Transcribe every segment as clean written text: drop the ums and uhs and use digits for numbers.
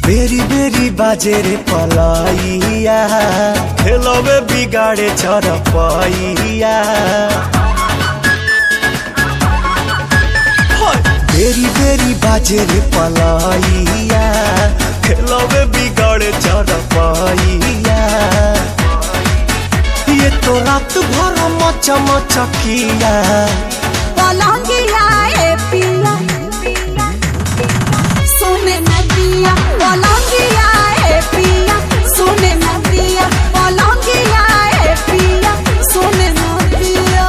बेरी बेरी बाजे रे पलाइया, खेलवे बिगाड़े चरपैया। बेरी बेरी बाजे रे पलाइया, खेलवे बिगाड़े चरपैया। ये तो रात भर मचा मचकिया पलंगिया ए पिया सोने नदिया, पलंगिया ए पिया सोने नदिया, पलंगिया ए पिया सोने नदिया।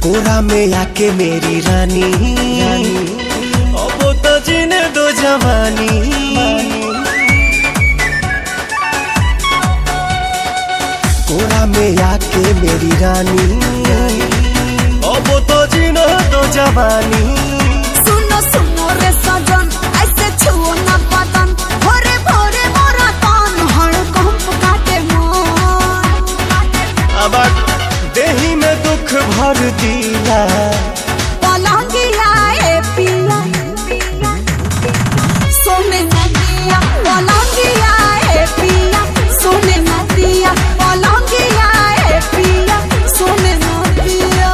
कोरा में आके मेरी रानी, अब तो जीने दो जवानी। कोरा में आके मेरी रानी, अब तो जीने दो जवानी। सुनो सुनो रे सजन, ऐसे छुओ ना बदन, भोरे भोरे मोरा कान हड़कंप काटे मन। अब देही में दुख भर दिया पलंगिया ए पिया सोने नदिया, पलंगिया ए पिया सोने नदिया, पलंगिया ए पिया सोने नदिया।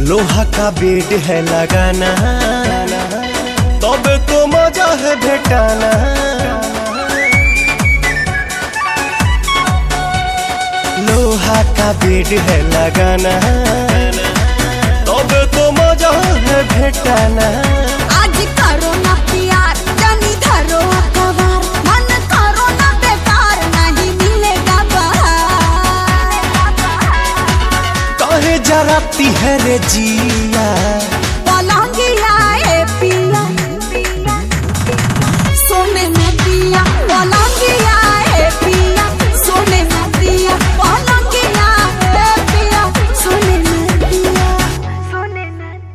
लोहा का बेड है लगाना, तब तो मजा है भेटाना। लोहा का बेड है लगाना, तब तो मजा है भेटाना। आज करो ना प्यार, जानी धरो अखबार, मन करो ना बेकार, नहीं मिलेगा बाहर। काहे जराती है रे जिया पलंगिया ए पिया सोने नदिया, पलंगिया ए पिया सोने नदिया, पलंगिया ए पिया सोने नदिया, सोने नदिया।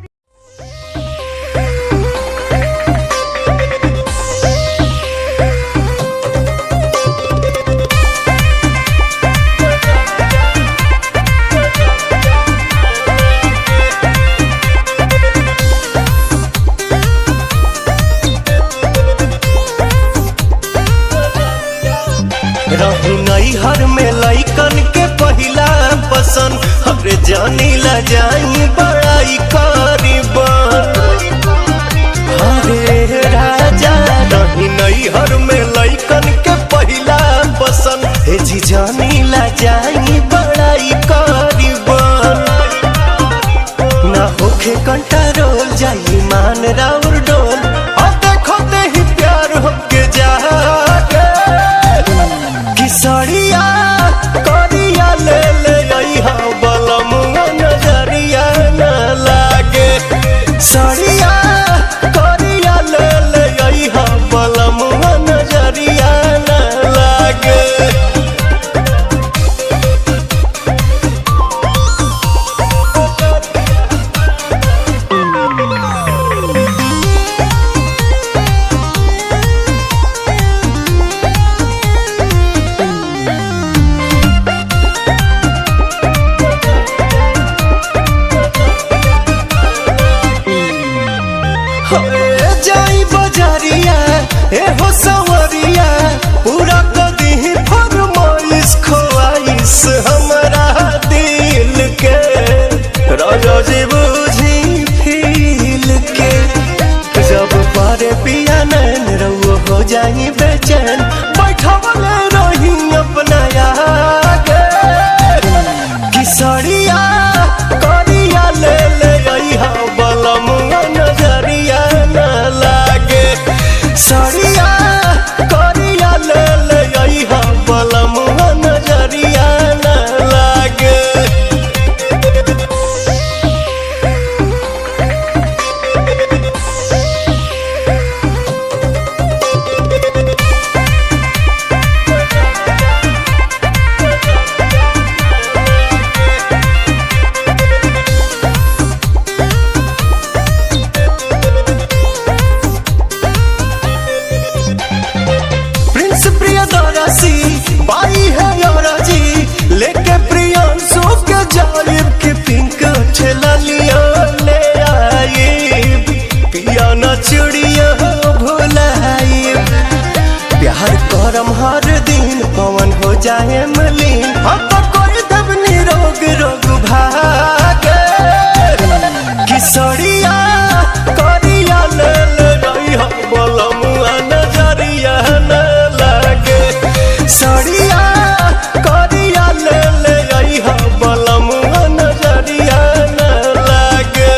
रहू नैहर में लइकन के पहिला पसंद, हरे जानी ला जाई बड़ाई करीबन। हरे राजा रही नैहर में लइकन के पहिला पसंद, हे जी जानी ला जाई बड़ाई करीबन। ना होखे कंट्रोल जाई मान राउर डोल, अब देखो ते ही प्यार होके जागे। किसरिया करिया ले ले अइहा बलमुआ, नजरिया न लागे। सरिया करिया ले ले अइहा बलमुआ, नजरिया न लागे। जाई बजारिया ए हो सवरिया, पूरा कदी फरमाइश ख्वाइश हमरा दिल के। राजा जी बुझी फील के, जब पारे पिया नैन रउआ हो जाई बेचैन, बैठवले रही अपना आगे। किसरिया करिया ले ले अइहा बलमुआ, नजरिया न न चूड़िया भुलाई। प्यार करम हर दिन पवन हो जाए मलिन, हम तो कोई दब निरोग रोग भागे। किसरिया करिया ले रही हो बोलमुआ नजरिया न लागे। सरिया करिया ले रही हो बोलमुआ नजरिया न लागे।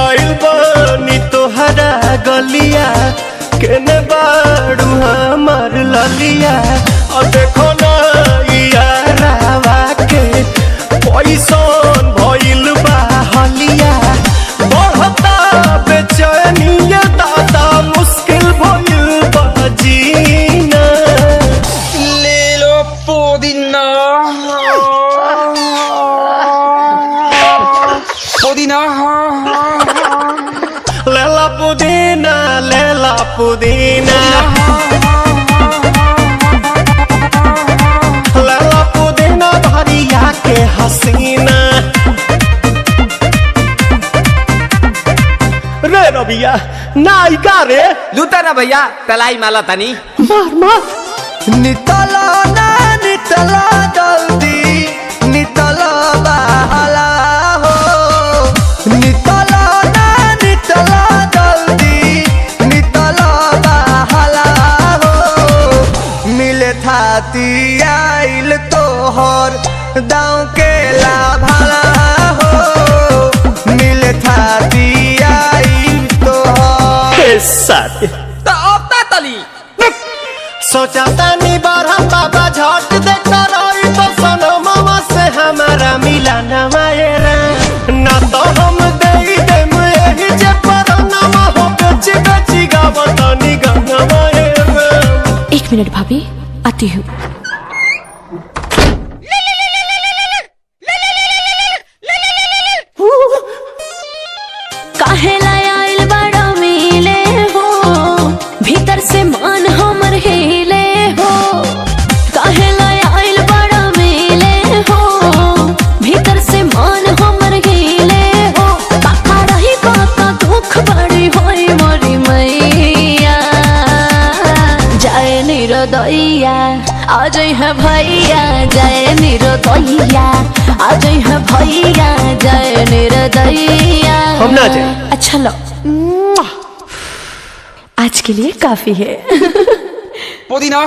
आइल बानी तोहरा गलिया केने बाड़ू हमार ललिया। और देखो ना यारावा के पैसन भइल बा हलिया। बढ़ता बेचैनिया दादा मुश्किल भइल बा जीना। ले लो पुदीना पुदीना लेला पुदीना लेला पुदीना लेला पुदीना भरिया के हसीना। रे रबिया नायिका रे लूटा ना भैया तलाई माला तनी मार मार। नितला ना नितला जल्दी नितला बहला हो। नितला ना नितला जल्दी नितला बहला हो। मिले थाती आइल तोहर दाँव के लाभला हो। मिले थाती आइल तोहर साथ तो अब ता तली सोचा तानी बारह बाबा झट देखता रही तो सनो मामा से हमारा मिला न मायरा। ना तो हम दे देम यही जे पर नामा हो बेची बेची गावतानी गंगा मायरा। 1 मिनट भाभी आती हूँ। काहे लायल बड़ा मिले हो, भीतर से मान हमर हिले हो। काहे लायल बड़ा मिले हो, भीतर से मान हमर हिले हो। काका रही काका दुख बड़ी होई मोरी मैया। जाए निरोदैया आज है भैया, जाए निरोदैया आज है भैया, जाए निरोदैया। हम ना जाए। अच्छा लो, आज के लिए काफी है। पुदीना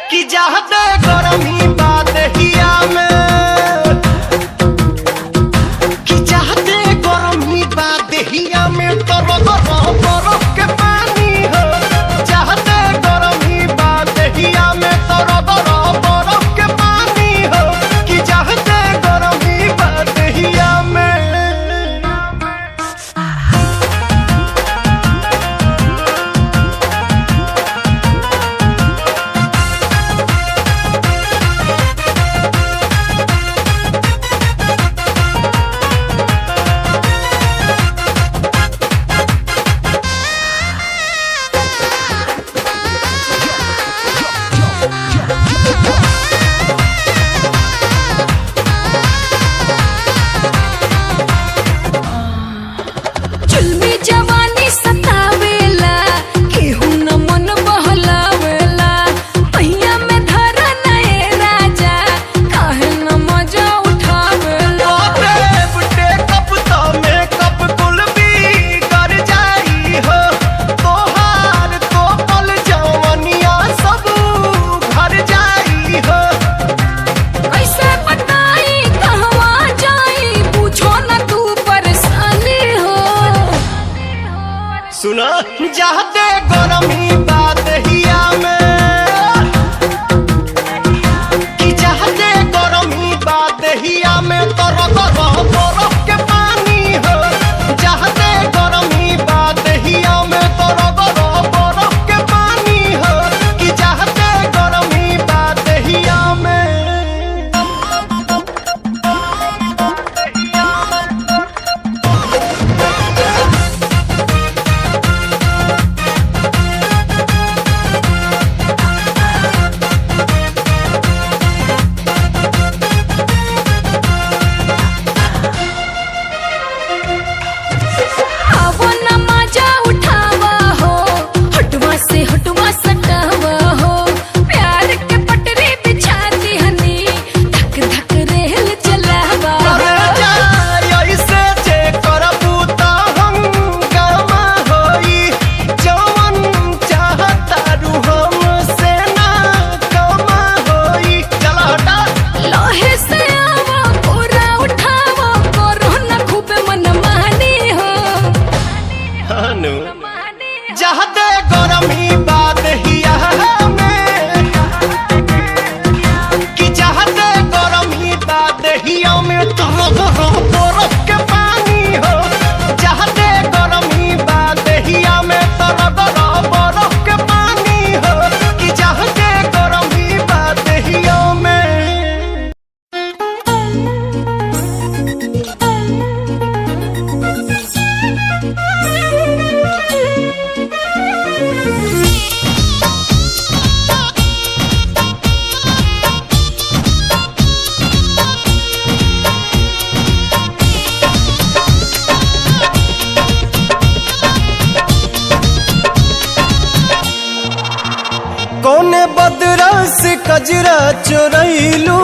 कि चाहते गरमी बात हिया में, कि चाहते गरमी बात हिया में तरो तरो बरफ के पानी हो। चाहते गरमी बात हिया में तरो तरो बरफ के पानी हो। कि चाहते गरमी बात हिया में। कजरा चोरैलू,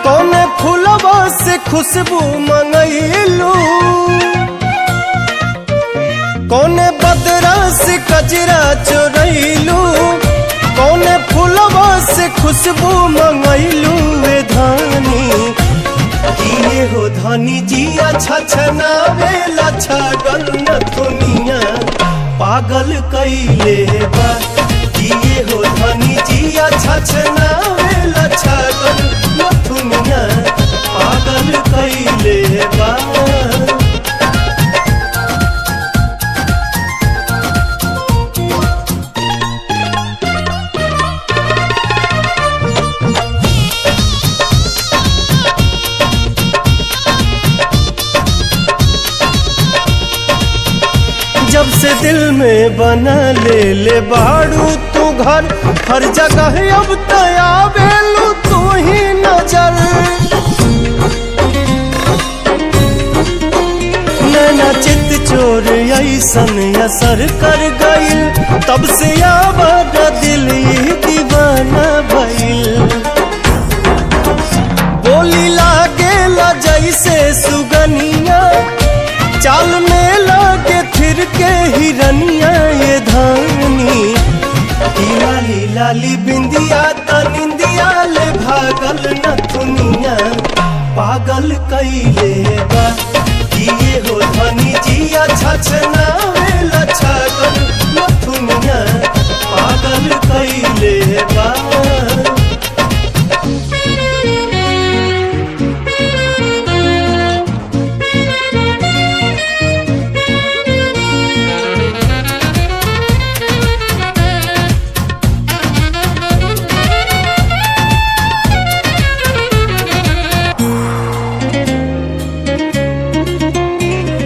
कौने फूलवा से खुशबू मंगैलू, कौने बदरा से कजरा चोरैलू, कौने फूलवा से खुशबू मंगैलू। वे धानी किए हो धानी जिया छछनावेला छगन दुनिया पागल कैले बा। किए हो धानी जिया छछनावेला छगन दुनिया पागल कैले बा। जब से दिल में बना ले बाड़ू तू घर, हर जगह अब तया बेलू तू ही नजर। नैना चित चोर ऐसन असर कर गइल, तब से आवाज दिल ही दीवाना भइल। बोली लागेला जैसे सुगनिया, चाल में लागे फिर के हिरनिया। ये धानी लाली लाली बिंदिया तनिंदिया ले भागल न दुनिया पागल कैले बा। किए हो धनी जिया छछनावेला छगन न दुनिया पागल कैले बा।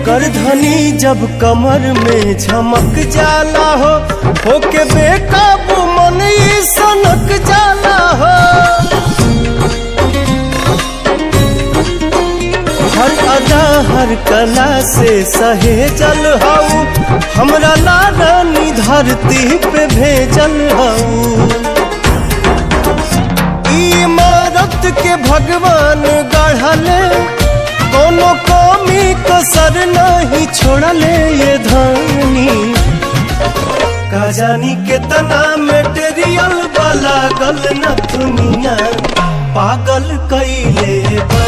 करधनी जब कमर में झमक जाला हो के बेकाबू मन ही सनक जाला हो। हर अदा हर कला से सहेजल हऊ, हमरा लारानी धरती पे भेजल हऊ। इमारत के भगवान गढ़ले, कोनो कमी कसर नहीं छोड़ले। ये धानी का जानी कितना मटेरियल वाला गल न दुनिया पागल कैले बा।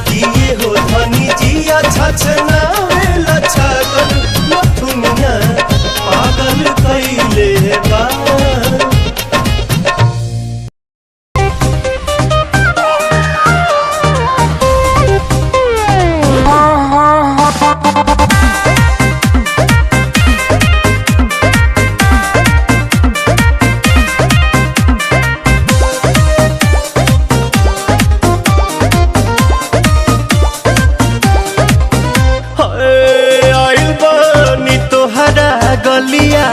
किए हो धनी जिया छछनावेला छगन न दुनिया पागल कैले बा। गलिया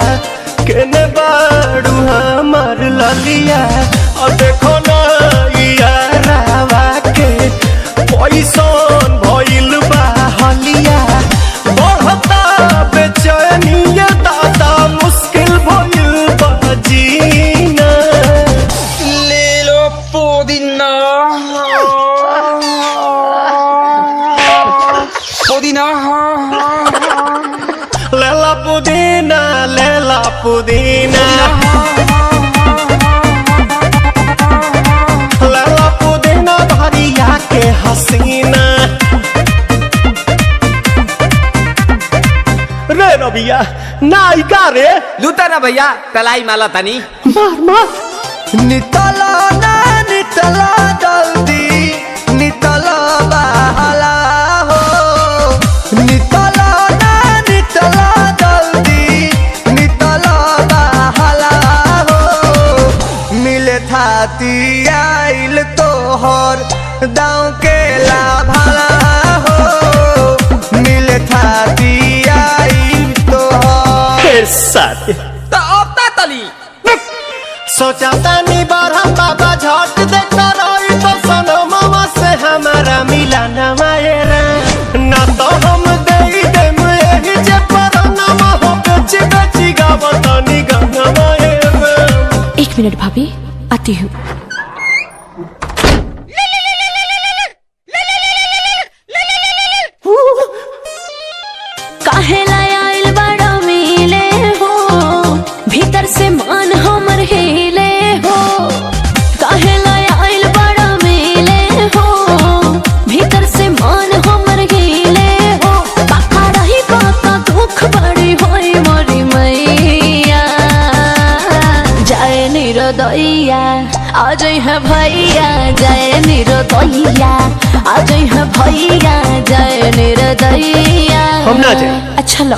केने बाड़ू हमार ललिया, और देखो ना यारावा के पैसन भइल बा हलिया। बढ़ता बेचैनिया दादा मुश्किल भइल बा जीना। ले लो पुदीना पुदीना लेला पुदीना लेला पुदीना लेला पुदीना भरिया के हसीना। रे रबिया नायिका रे लूटा ना भैया तलाई माला तनी। मार मार नितला ना नितला जल्दी नितला बहाला हो। नितला ना नितला जल्दी नितला बहाला हो। मिले थाती आइल तोहर दाँव के लाभाला हो। मिले थाती आइल तोहर साथी तो अब तली सोचा तानी बारह बाबा झट देखता रही तो सनमवा से हमारा मिला न मायरा। ना तो हम दे देम एही जे परनमा हो बेची बेची गावतानी गंगा मायरा। एक मिनट भाभी, आती हूँ। काहे लायल बड़ा मिले हो, भीतर से मान हमर हिले हो। काहे लायल बड़ा मिले हो, भीतर से मान हमर हिले हो। काका रही काका दुख बड़ी होई मोरी मैया, जाए निरोदैया आज है भैया, जाए निरोदैया आज है भैया, जाए निरोदैया। हम ना जाए। अच्छा लो,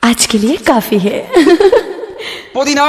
आज के लिए काफी है। पुदीना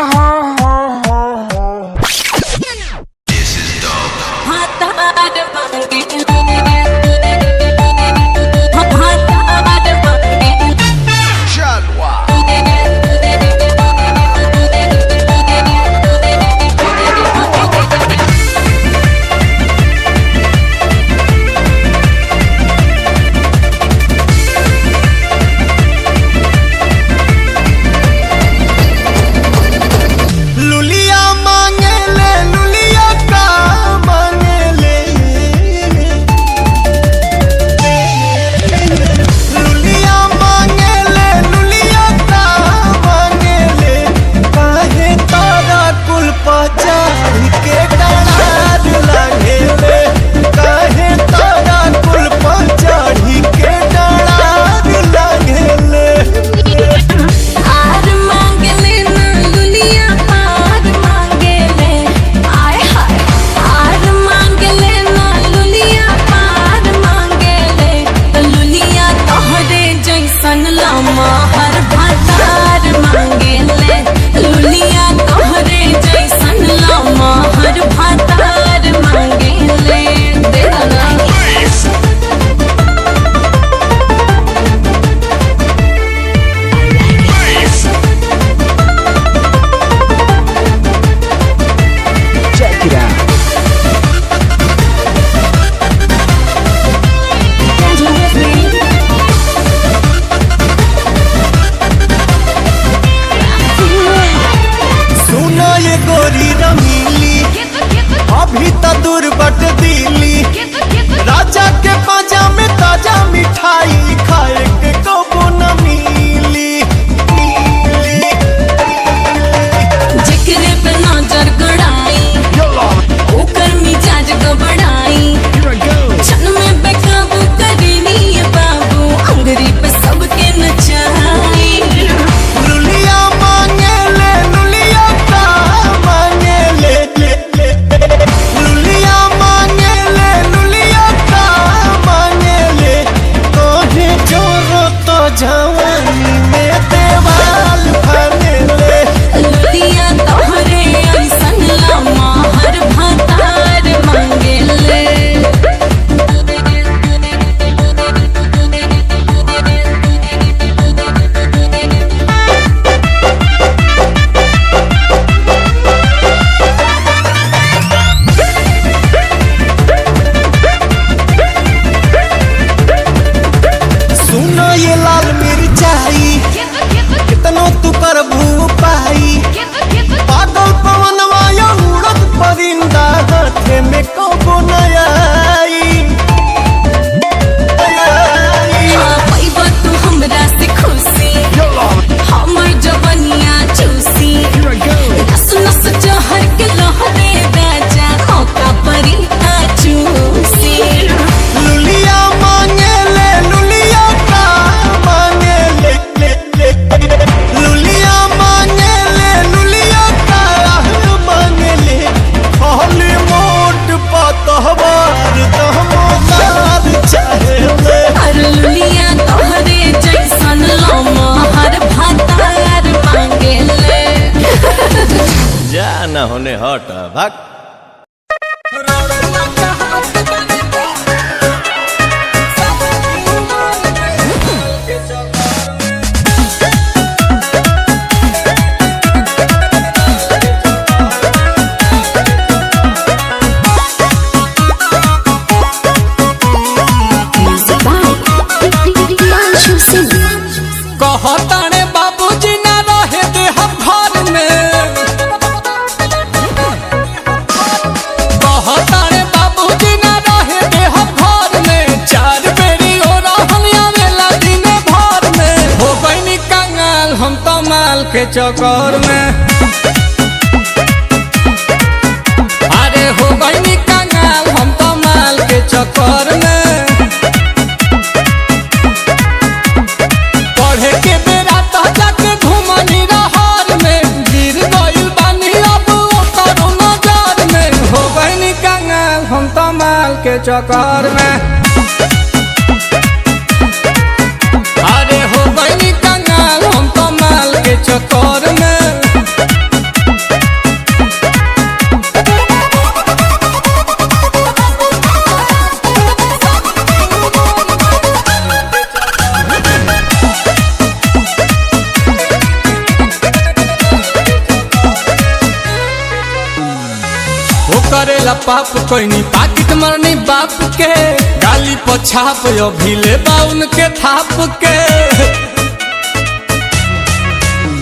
ना होने हट भाग। कहताने बाबूजी ना रहे दे हम घर में, के चक्कर में। अरे हो गई कंगाल हम तो माल के चक्कर में। पढ़े के बेरा तो जाके घूमनी रहर में, गिर गइल बानी अब ओकर नजर में। हो गई कंगाल हम तो माल के चक्कर में। अरे हो गई कंगाल हम तो माल के चक्कर में। वो करेला पाप कोई नहीं पाकिट मरनी बाप के, गाली पछाप अभी ले बाउन के थाप के।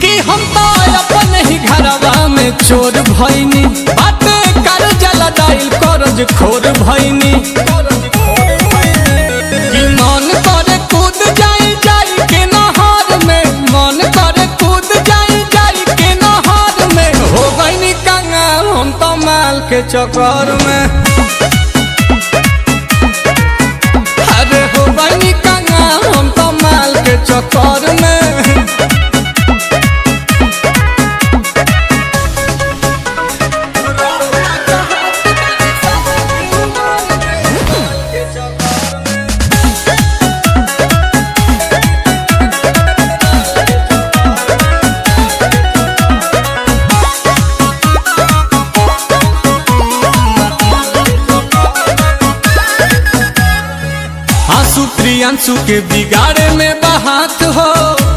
कि हम तो अपन ही घरवा में चोर भइनी, बाटे कर जला डाइल करज खोर भइनी। कि मन करे कूद जाई जाई के नहर में, मन करे कूद जाई जाई के नहर में। हो गई कंगाल हम तो माल के चक्कर में। अरे हो गई कंगाल हम तो माल के चक्कर में। प्रियांशु के बिगाड़े में बहात हो,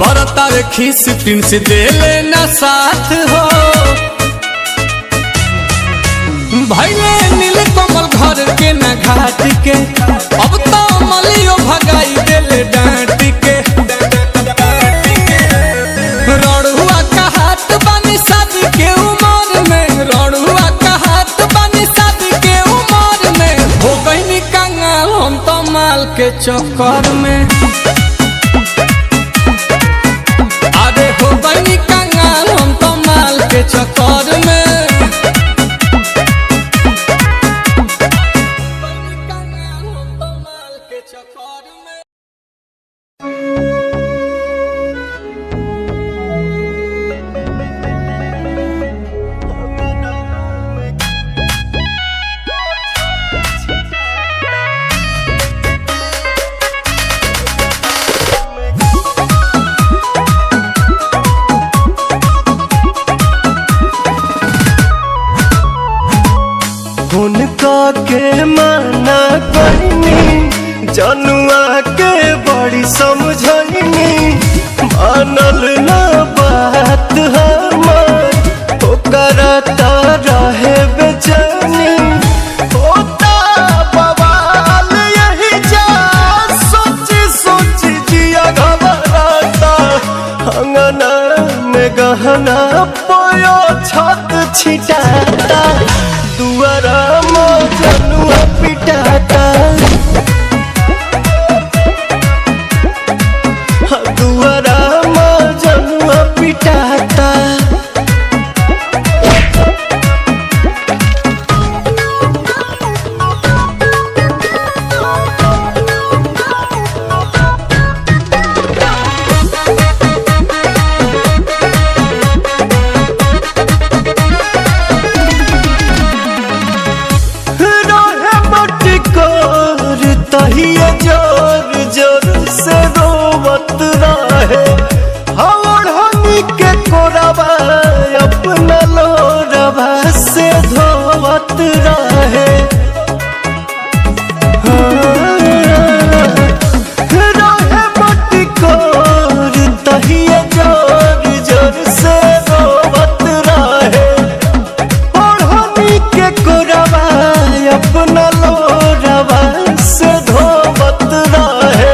बरता रे खीस प्रिंस दे लेना साथ हो। भैले नील कमल घर के न घाट के, अब तो मलियो भगाई देले डांट के। रड़ुआ का हाथ बानी शादी के उमर में, रड़ुआ का हाथ बानी शादी के उमर में। हो गई कंगाल हम तो माल के चक्कर में। अरे हो गई कंगाल हम तो माल के चक्कर में। उनका के माना करनी, जनुआ के बड़ी समझनी। मानल ना बात हमार ओकरा ता रहे बेचैनी। होता बवाल यही जा, सोची सोची जिया घबराता। अंगना में गहना पोयो छत छिटाता, दुआरा मजनुआ पिटाता। दुआरा मजनुआ पिटाता। तहिए जोर जोर से रोवत रहे, हवड़नी के कोरबा अपना लोरबा से धोवत रहे। रहे मटकोर तहिए जोर जोर से रोवत रहे, हवड़नी के कोरबा अपना लोरबा से धोवत रहे।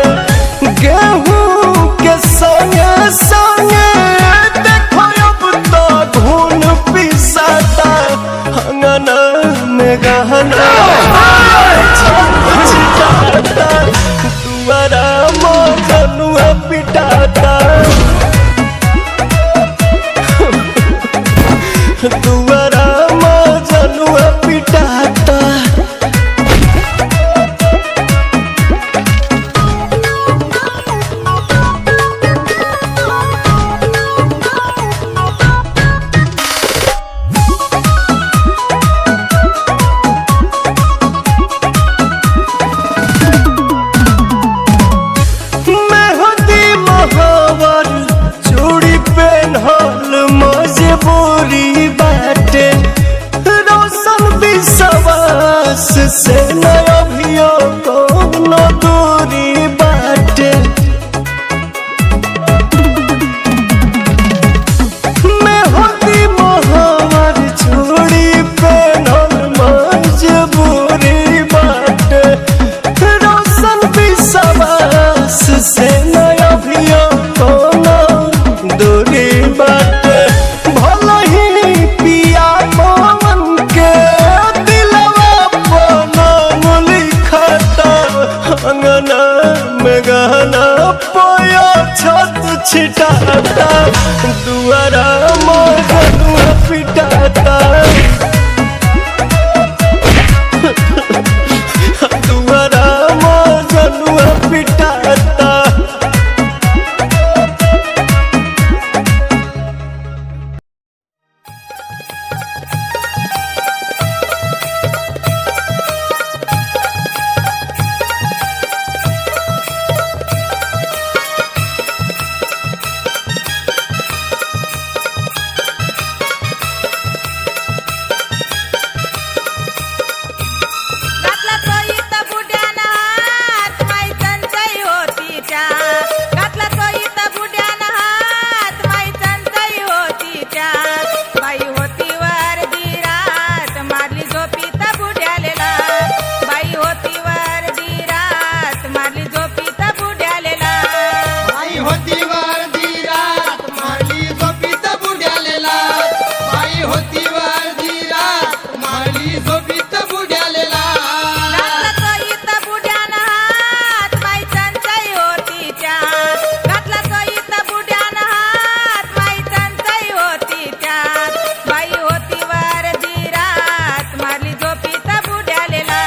गेहूं के संगे संगे देखो अब तो धुन पिसाता। अंगना में गहना छिटाता, दुआरा मजनुआ पिटाता। दुआरा मजनुआ पिटाता। मेहंदी महावर चूड़ी पेन्हल मजबूरी बाटे, रोशन विश्वास से न अभियो कोनो दूरी बाटे। मेहंदी महावर चूड़ी पेन्हल मजबूरी बाटे, रोशन विश्वास से न अभियो कोनो दूरी बाटे। भले ही पिया पवन के दिलवा पनम लिखता, अंगना में गहना पोया छत छिटाता, दुआरा मजनुआ पिटाता। दुआरा मजनुआ पिटाता। घातला तो इथं बुड्यानं हात, माई चंचई होती त्यात. घातला तो इथं बुड्यानं हात, माई चंचई होती त्यात. बाई होती वर्दी रात, मारली झोपीत बुड्यालेला. बाई होती वर्दी रात, मारली झोपीत बुड्यालेला. बाई होती वर्दी रात, मारली झोपीत बुड्यालेला. बाई होती वर्दी रात, मारली झोपीत बुड्यालेला. घातला तो इथं बुड्यानं हात, माई चंचई होती त्यात. घातला तो इथं बुड्यानं हात, माई चंचई होती त्यात. बाई होती वर्दी रात, मारली झोपीत बुड्यालेला.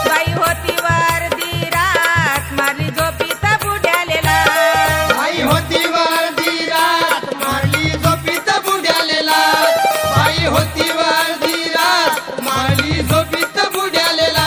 बाई होती वर्दी रात, मारली झोपीत बुड्यालेला. बाई होती वर्दी रात, मारली झोपीत बुड्यालेला. बाई होती वर्दी रात, मारली झोपीत बुड्यालेला.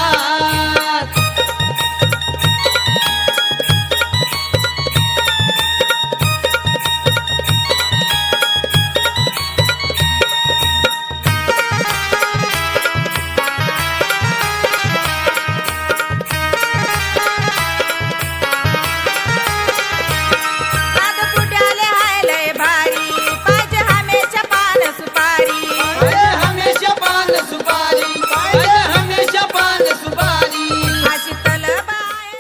आज बुड्याले हाय लय भारी, पाहिजे हमेशा पान सुपारी. पाहिजे हमेशा पान सुपारी, पाहिजे हमेशा पान सुपारी. अशी तलब आहे.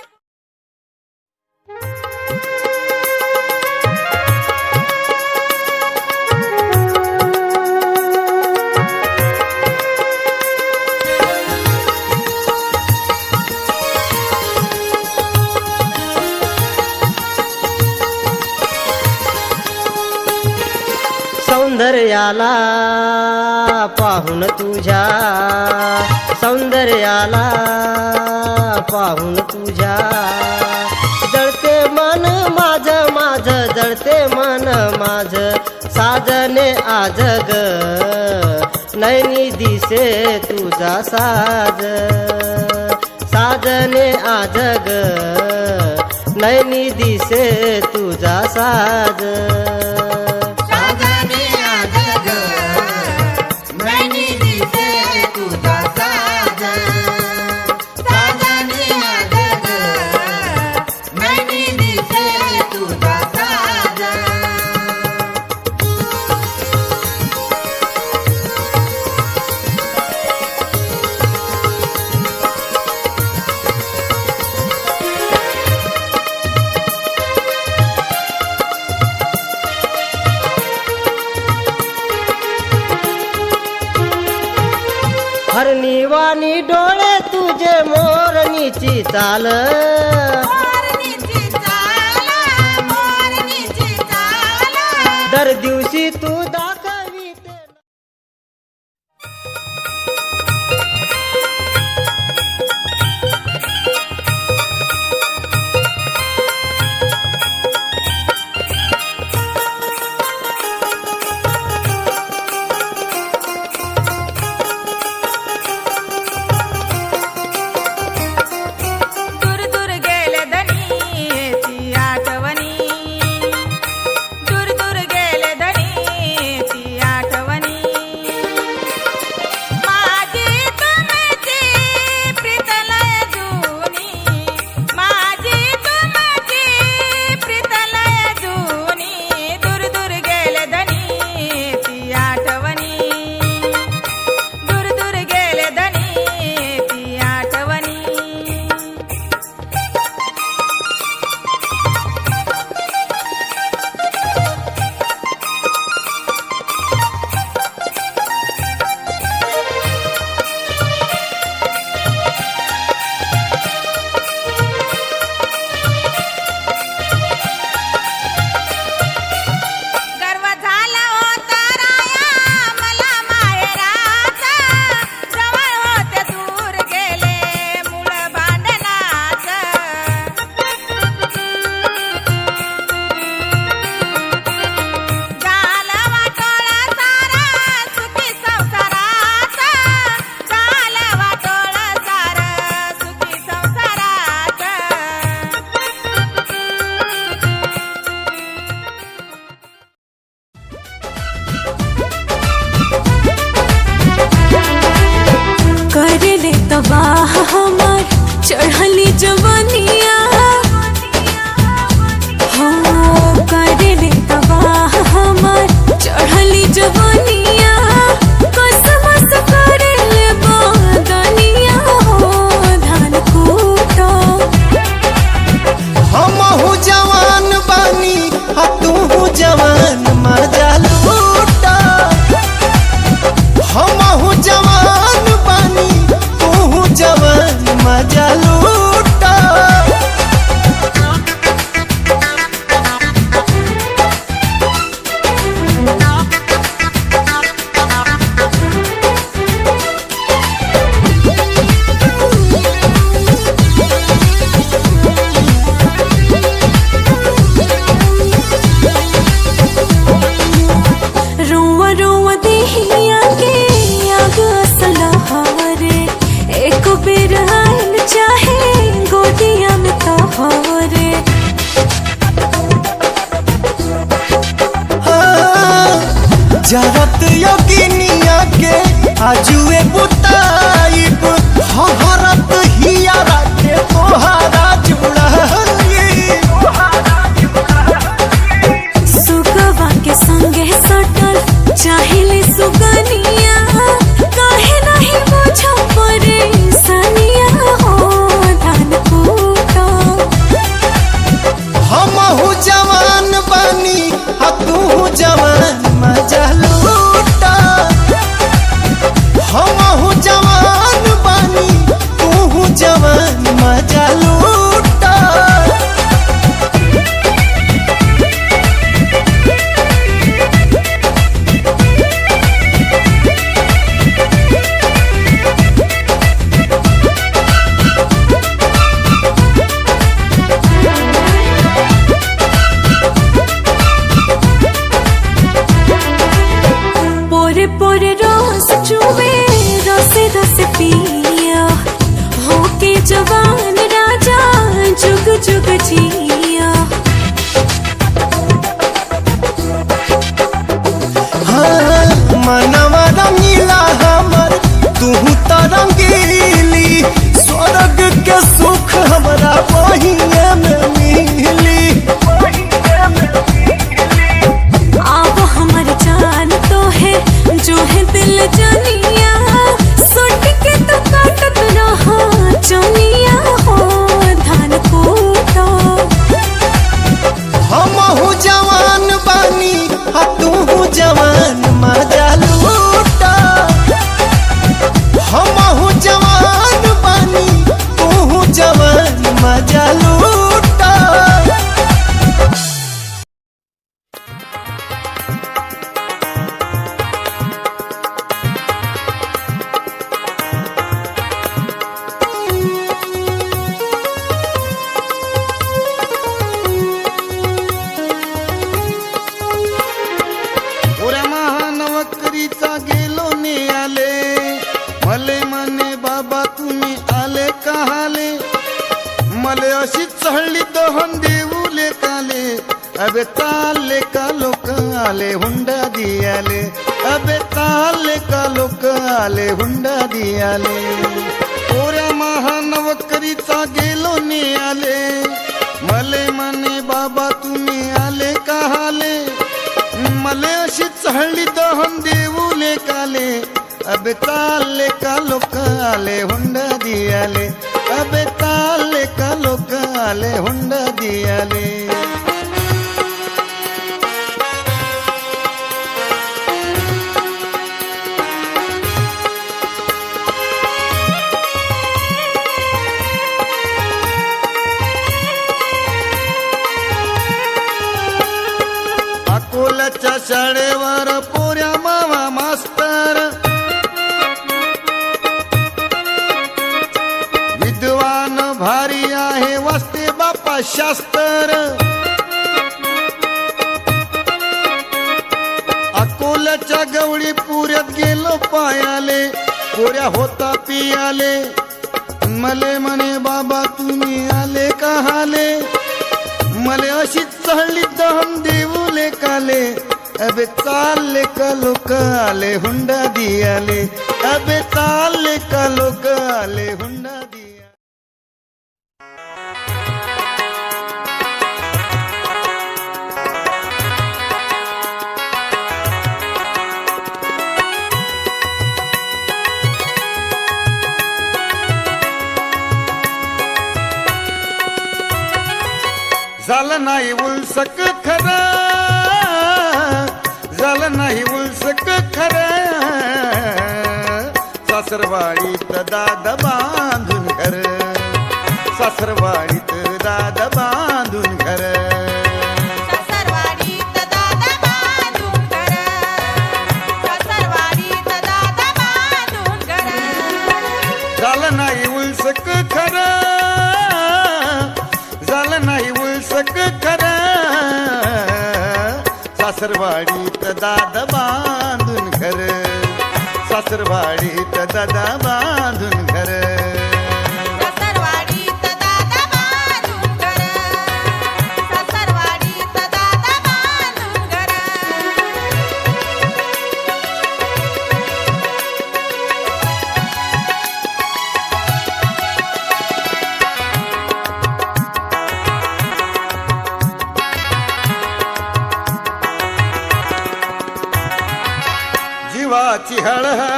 सौंदर्याला पाहून तुझ्या, सौंदर्याला पाहून तुझ्या, जळते मन माझ माझ, जळते मन माझ, साजने आज ग नैनी दिसे तुझा साज, साजने आज ग नैनी दिसे तुझा साज. साजने आज ग नैनी दिसे तुझा साज. साजने आज ग नैनी दिसे तुझा साज. हरणीवाणी डोळे तुझे मोरणीची चाल, मोरणीची चाल, मोरणीची चाल. दर दिवशी तू आजुए बुताइब हरत हियारा के तोहारा जुड़ाई। सुगवा के संगे सटल चाहिले सुगनिया काहे नहीं बुझो परेशानिया हो धान कूटो। हमहू जवान बानी आ तू जवान मजा लूटा। हमहू जवान बानी तू जवान मजा लूटा। पोरे पोरे रस चुवे रसे रसे पिया होके जवान राजा जुग जुग जिया। हाँ, मनवा रंगीला हमर तू तो रंगीली। स्वर्ग के सुख हमरा बहिए में मिली। आप हमर जान तो है जो है दिल जानिया सुट के तो काटत रहा चनिया हो धान कूटो। हमहू जवान बानी आ तू जवान मजा लूटा। हमहू जवान बानी तू जवान मजा लूटा। पुऱ्या महानवकरीचा गेलो ने आले मले म्हणे बाबा तुम्ही आले कहाले मले अशी चढली दहन देऊले काले अबे चालले का लोक आले हुंडा दियाले अबे चालले का लोक आले हुंडा दियाले पुऱ्या महानवकरीचा गेलो ने आले मले म्हणे बाबा तुम्ही आले कहाले मले अशी चढली दहन देऊले काले अबे चालले का लोक आले हुंडा दियाले अबे चालले का लोक आले हुंडा दियाले अकोल्याच्या शाळेवर पोऱ्या मावा मास्तर विद्वान भारी आहे वाचते बापा शास्त्र अकोल्याच्या गवळी पुऱ्यात गेलो पायाले पोऱ्या होता पियाले मले म्हणे बाबा तुम्ही आले कहाले मले अशी चढली दहन देऊले काले अबे चालले का लोक आले हुंडा दियाले अबे चालले का लोक आले हुंडा दिया झालं नाही उलसक खरा झालं नाही उलसक खरा सासरवाडीत दाद बांधून घर सासरवाडीत दाद बांधून घर सासरवाडीत दादा बांधून घर सासरवाडीत दादा बांधून घर झालं नाही उलसक खरा झालं नाही उलसक खरा सासरवाडीत दाद बांधून घर सासरवाडीत दादा बांधून घर सासरवाडीत दादा बांधून घर सासरवाडीत दादा बांधून घर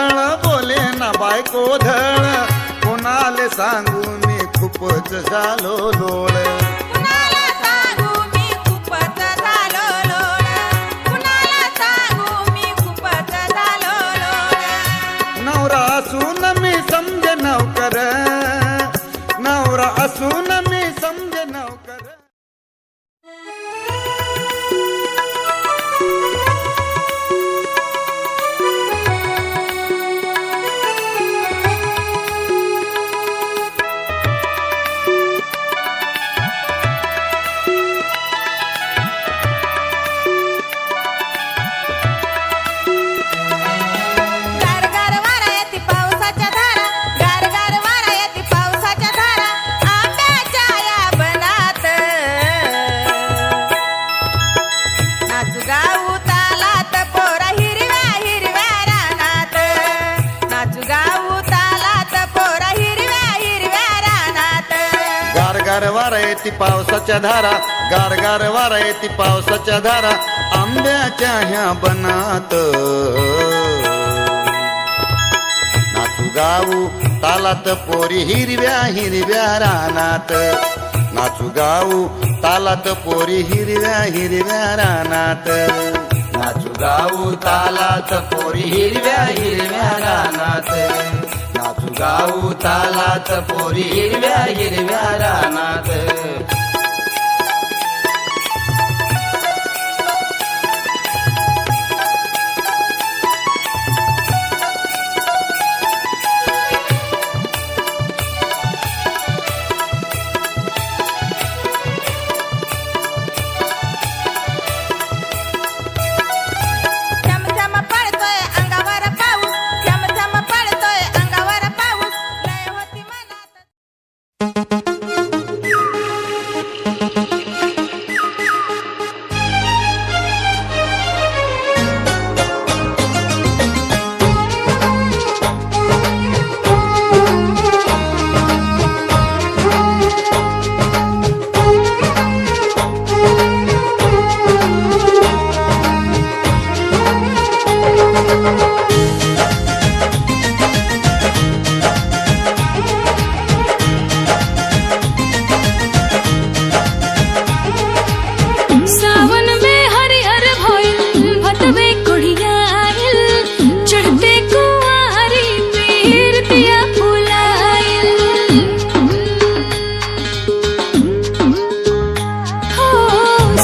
जवळ बोले ना बायको धळ कोणाले सांगू मी खूपच झालो लोळ कुणाला सांगू मी खूपच झालो लोळ कुणाला सांगू मी खूपच झालो लोळ नवरा असून मी समजे नवकर नवरा असून मी समजे नवकर गारगार वारा येते पावसाच्या धारा गारगार वारा येते पावसाच्या धारा आंब्याच्या या बनात नाचू गाऊ तालात पोरा हिरव्या हिरव्या रानात नाचू गाऊ तालात पोरा हिरव्या हिरव्या रानात गारगार वारा येती पावसाच्या धारा गारगार वारा येती पावसाच्या धारा आंब्याच्या ह्या बनात नाचू गाऊ तालात पोरी हिरव्या हिरव्या रानात नाचू गाऊ तालात पोरी हिरव्या हिरव्या रानात नाचू गाऊ तालात पोरी हिरव्या हिरव्या रानात नाचू गाऊ तालात पोरी हिरव्या हिरव्या रानात झमझम पडतोय अंगावर पाऊस झमझम पडतोय अंगावर पाऊस लय होती मनात सावन में हरिहर भइल भतवे कोढ़ियाइल चढ़ते कुंवारी पीर दिया फुलाइल हो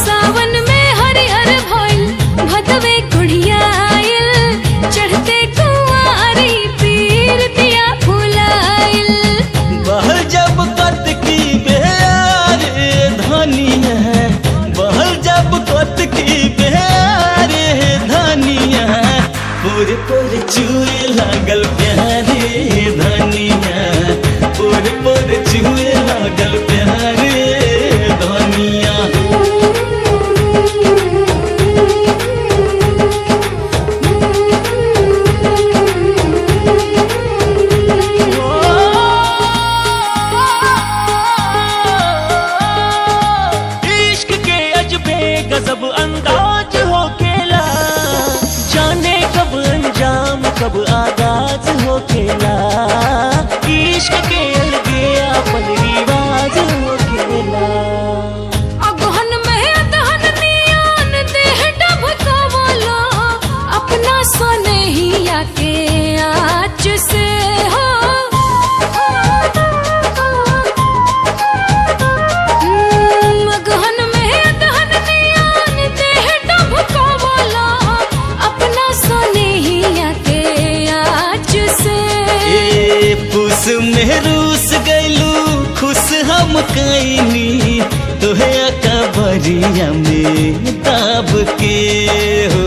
सावन में हरिहर भइल भतवे कोढ़ियाइल चढ़ते कुंवारी पीर दिया फुलाइल बहल जब कत की बेयार धनिया बहल जब कत की बेयार धनिया पूरे पूरे चूहे लागल प्यारे धनिया पूरे पूरे चूहे लागल प्यारे धनिया इश्क के अजबे गजब अंदाज हो केला जाने कब अंजाम कब आगाज हो केला इश्क के अलगे अपन रिवाज हो केला अगहन में अदहन नियान देह डबकावला अपना सनहिया के आँच से हो अगहन में अदहन नियान देह डबकावला अपना सनहिया के आँच से ए पुस में रूस गैलू खुश हम कैनी तोहे अकबरिया में दाब के हो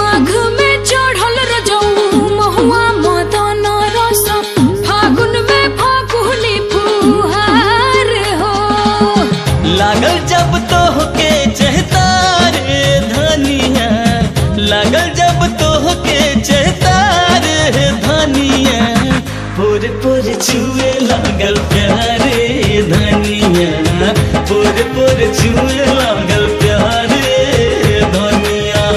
माघ में चढ़ल रजऊ महुआ मदन रस फागुन में फागुनी फुहार हो लागल जब तो के चहतार धनिया लागल जब तो के चहतार धनिया पूरे पूरे छुए लागल प्यारे धनिया पूरे पूरे छुए लागल प्यारे धनिया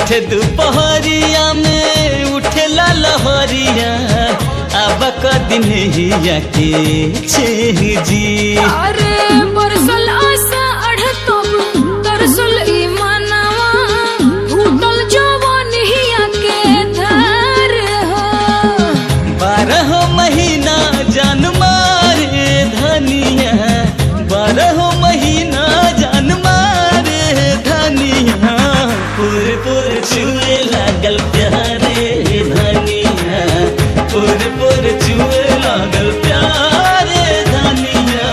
उठे दोपहरिया में उठेला लहरिया अब कदिन हिया के छेह जी अरे बरसल आशा अढ़तो तरसल ई मनवा फूटल जवान हिया के धर हो 12 महीना जान मारे धनिया 12 महीना जान मारे धनिया पुर पुर छुए लागल प्यारे धनिया पुर पुर छुए लागल प्यारे धनिया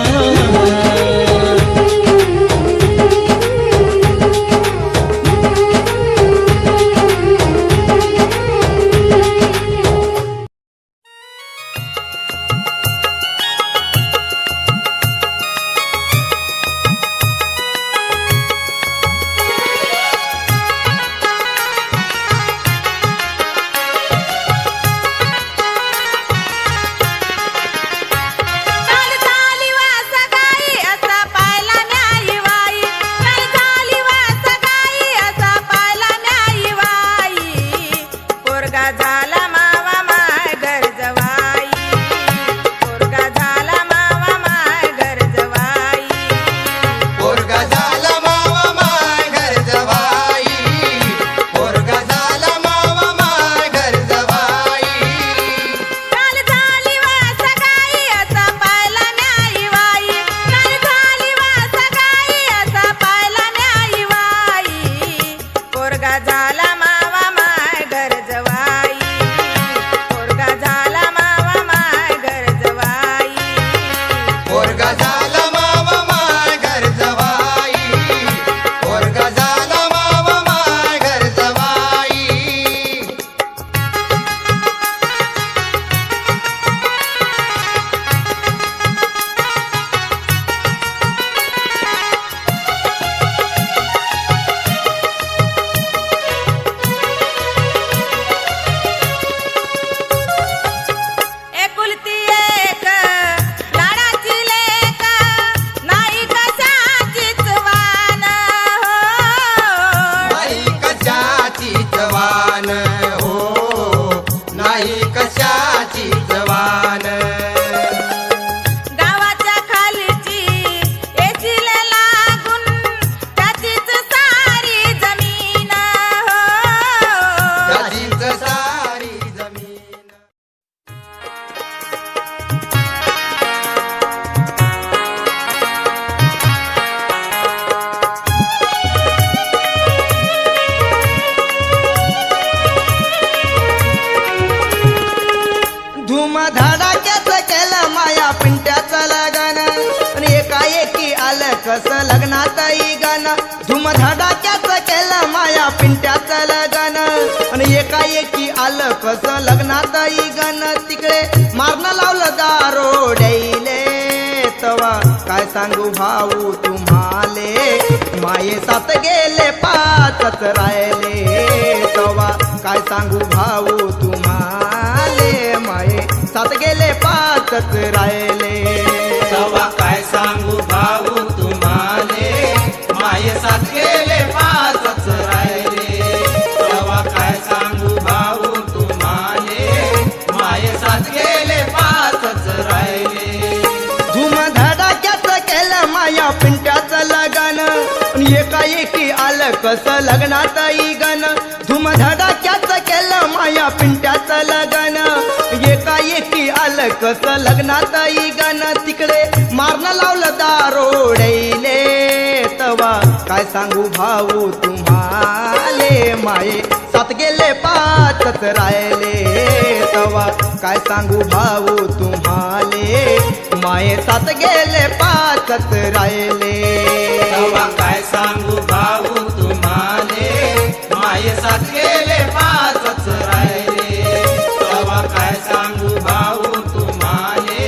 काल झाली वास गाई असा पायला न्याई वाई काल झाली वास गाई असा पायला न्याई वाई पोरगा झाला मावा माय घर जवाई पोरगा झाला मावा माय घर जवाई पोरगा झाला मावा माय घर जवाई पोरगा झाला मावा माय घर जवाई काल झाली वास गाई असा पायला न्याई वाई काल झाली वास गाई असा पायला न्याई वाई पोरगा झाला मावा माय घर जवाई पोरगा झाला मावा माय घर जवाई पोरगा झाला मावा माय घर जवाई पोरगा झाला मावा माय घर जवाई एकुलती एक लाडाची लेक नाही कशाचीच वान हो नाही कशाची जवान हो नाही कशाची जवान गावाच्या खालची येथील लागून त्याचीच सारी जमीन हो त्याचीच सारी जमीन धूमधडाक्याचं केलं माया पिंट्याचं लगन आणि एकाएकी आलं कसं लग्नातही गाणं धूमधडाक्याचं केलं माया पिंट्याचं लगन आणि एकाएकी आलं कसं लग्नातही गाणं तिकडे मारणं लावलं दारोड्याईले तवा काय सांगू भाऊ तुम्हाले माये सात गेले पाचच राहिले तवा काय सांगू भाऊ तुम्हाले माये सात गेले पाचच राहिले तवा काय सांगू भाऊ तुम्हाले माये साथ गेले पाचच राहिले तवा काय सांगू भाऊ तुम्हाले माये साथ गेले पाचच राहिले धूमधडाक्याचं केलं माया पिंट्याचं लगन आणि एकाएकी आलं कसं लग्नातही गण धूमधडाक्याचं केलं माया पिंट्याचं लगन एकाएकी आलं कसं लग्नातही गण तिकडे मारणं लावलं दारोड्याईले तवा काय सांगू भाऊ तुम्हाले माये सात गेले पाचच राहिले तवा काय सांगू भाऊ तुम्हाले माये सात गेले पाचच राहिले तवा काय सांगू भाऊ तुम्हाले माये साथ गेले पाचच राहिले तवा काय सांगू भाऊ तुम्हाले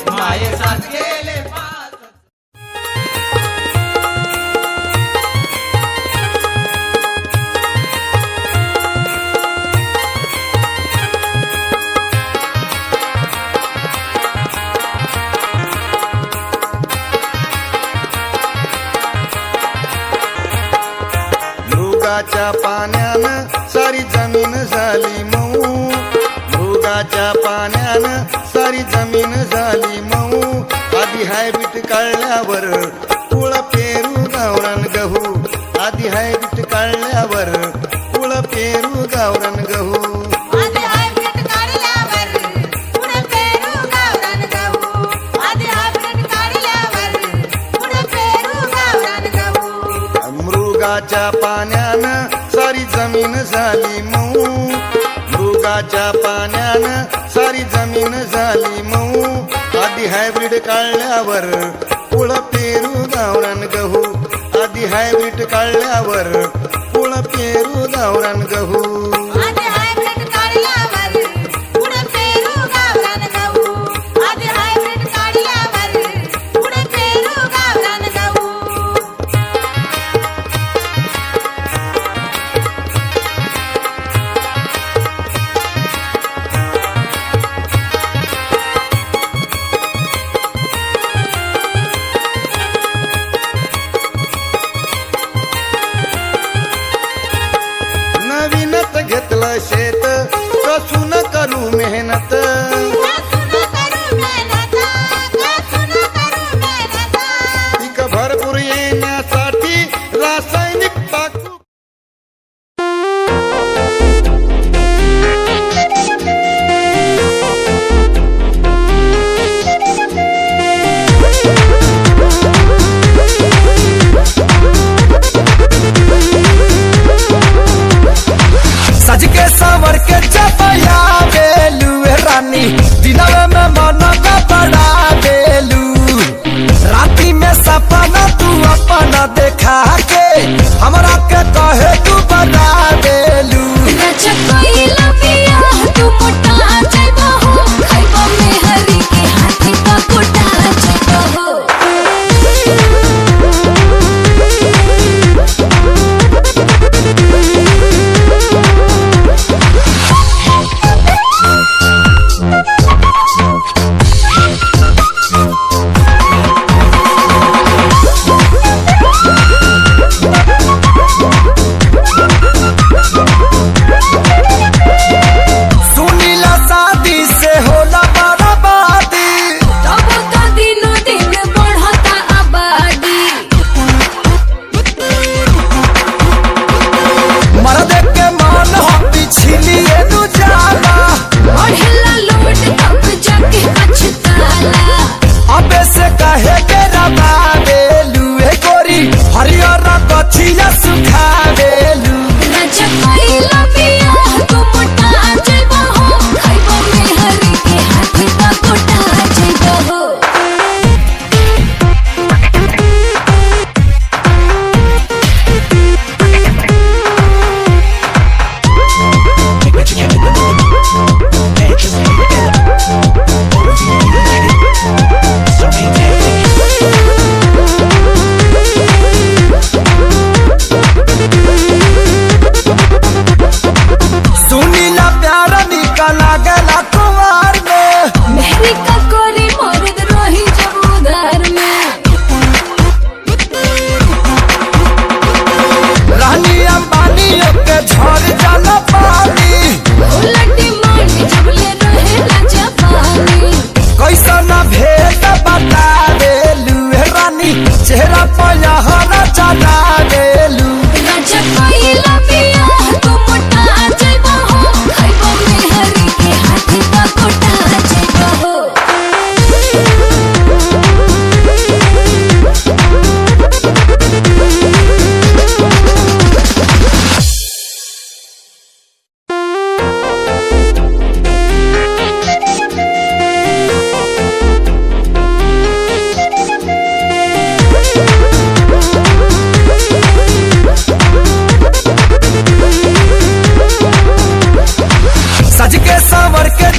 माये साथ गेले पाच दुधाच्या पाण्यानं जमीन झाली मऊ, मृगाच्या पाण्यानं सारी जमीन झाली मऊ. आधी हायब्रीड काढल्यावर कुळ पेरू गावरान गहू, आधी हायब्रीड काढल्यावर कुळ पेरू गावरान गहू. आधी हायब्रीड काढल्यावर पुढे पेरू गावरान गहू, आधी हायब्रीड काढल्यावर पुढे पेरू गावरान गहू. मृगाच्या पाण्यानं सारी जमीन झाली मऊ, मृगाच्या पाण्यानं सारी जमीन झाली मऊ. आधी हायब्रीड काढल्यावर कुळ पेरू गावरान गहू, आधी हायब्रीड काढल्यावर कुळ पेरू गावरान गहू. आधी हायब्रीड काढल्यावर पुढे पेरू गावरान गहू, आधी हायब्रीड काढल्यावर पुढे पेरू गावरान गहू. नवीनच घेतलं शेत कसून करू मेहनत, पीक भरपूर येण्यासाठी रासायनिक टाकू. सज के सवर के चपया बेलू रानी, दिनवे में मन का बड़ा बेलू, राती में सपना तू अपना देखा के हमरा के कहे तू बड़ा बेलू. सुनीला शादी से होला बर्बादी, मर्द के मन हो पिछलिए नु जाला, अबे से कहे के रबा बेलू ए गोरी हरियर कथिया सुखा बेलू. सुनीला प्यार निकला गला कुमार में, रानी अंबानी के झड़ जाला पानी, कैसा न भेद बता देलू रानी, चेहरा पर हरा चला देलू. सज के सवर के